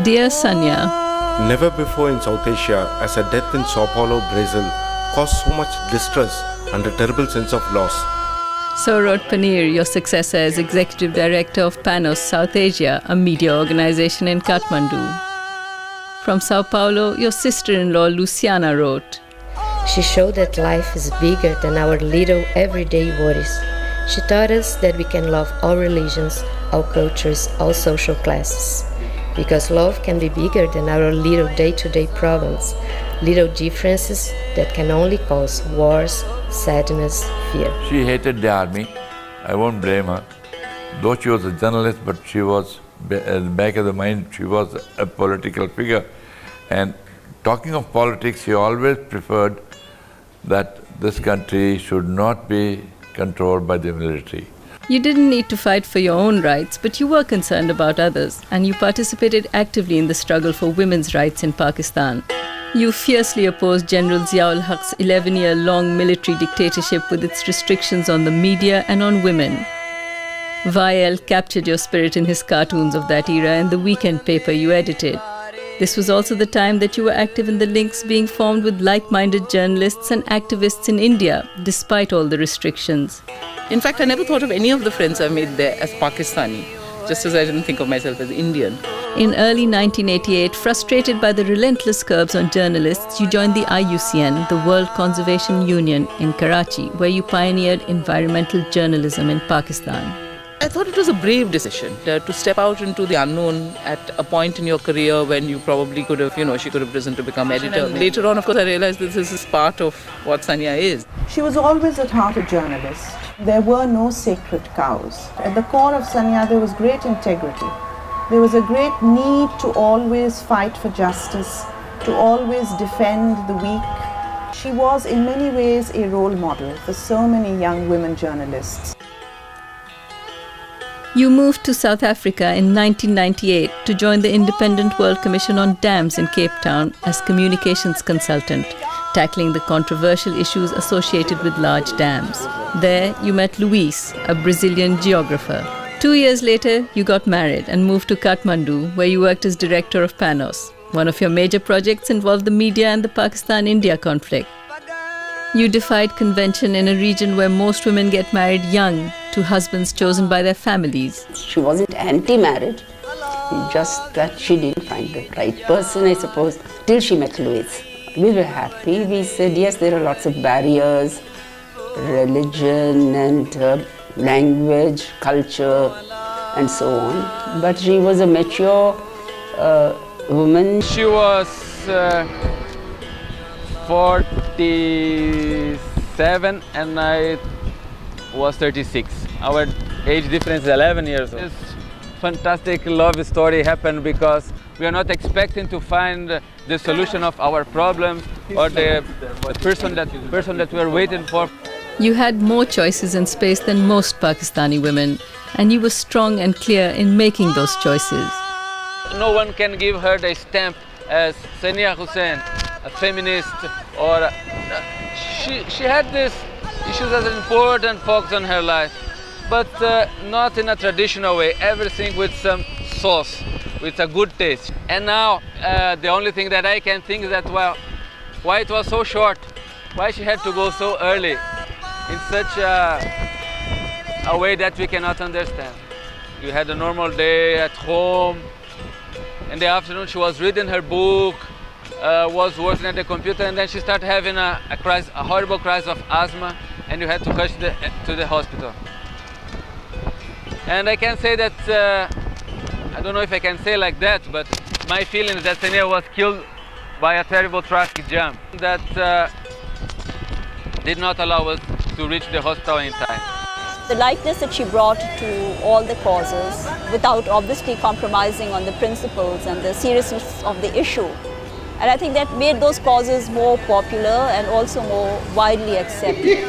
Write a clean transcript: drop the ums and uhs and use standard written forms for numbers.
Dear Sanya, Never before in South Asia has a death in Sao Paulo, Brazil caused so much distress and a terrible sense of loss. so wrote Paneer, your successor as Executive Director of PANOS South Asia, a media organization in Kathmandu. From Sao Paulo, your sister-in-law Luciana wrote, She showed that life is bigger than our little everyday worries. She taught us that we can love all religions, all cultures, all social classes. Because love can be bigger than our little day-to-day problems, little differences that can only cause wars, sadness, fear. She hated the army. I won't blame her. Though she was a journalist, but she was, at the back of the mind, she was a political figure. And talking of politics, she always preferred that this country should not be controlled by the military. You didn't need to fight for your own rights, but you were concerned about others, and you participated actively in the struggle for women's rights in Pakistan. You fiercely opposed General Zia-ul-Haq's 11-year-long military dictatorship with its restrictions on the media and on women. Vael captured your spirit in his cartoons of that era in the weekend paper you edited. This was also the time that you were active in the links being formed with like-minded journalists and activists in India, despite all the restrictions. In fact, I never thought of any of the friends I made there as Pakistani, just as I didn't think of myself as Indian. In early 1988, frustrated by the relentless curbs on journalists, you joined the IUCN, the World Conservation Union, in Karachi, where you pioneered environmental journalism in Pakistan. I thought it was a brave decision to step out into the unknown at a point in your career when you probably could have, she could have risen to become editor. Later on, of course, I realized this is part of what Saneeya is. She was always at heart a journalist. There were no sacred cows. At the core of Saneeya, there was great integrity. There was a great need to always fight for justice, to always defend the weak. She was in many ways a role model for so many young women journalists. You moved to South Africa in 1998 to join the Independent World Commission on Dams in Cape Town as communications consultant, tackling the controversial issues associated with large dams. There, you met Luis, a Brazilian geographer. 2 years later, you got married and moved to Kathmandu, where you worked as director of PANOS. One of your major projects involved the media and the Pakistan-India conflict. You defied convention in a region where most women get married young to husbands chosen by their families. She wasn't anti-marriage, just that she didn't find the right person, I suppose, till she met Louis. We were happy. We said, yes, there are lots of barriers, religion and language, culture, and so on. But she was a mature woman. She was 47 and I was 36. Our age difference is 11 years old. This fantastic love story happened because we are not expecting to find the solution of our problems or the person that we are waiting for. You had more choices and space than most Pakistani women, and you were strong and clear in making those choices. No one can give her the stamp as Saneeya Hussain, a feminist, or she had these issues as an important focus on her life, but not in a traditional way, everything with some sauce, with a good taste. And now the only thing that I can think is that, well, why it was so short, why she had to go so early in such a way that we cannot understand. You had a normal day at home. In the afternoon she was reading her book, was working at the computer, and then she started having a horrible crisis of asthma, and you had to rush to the hospital. And I can say that, I don't know if I can say like that, but my feeling is that Saneeya was killed by a terrible traffic jam that did not allow us to reach the hospital in time. The lightness that she brought to all the causes, without obviously compromising on the principles and the seriousness of the issue. And I think that made those causes more popular and also more widely accepted.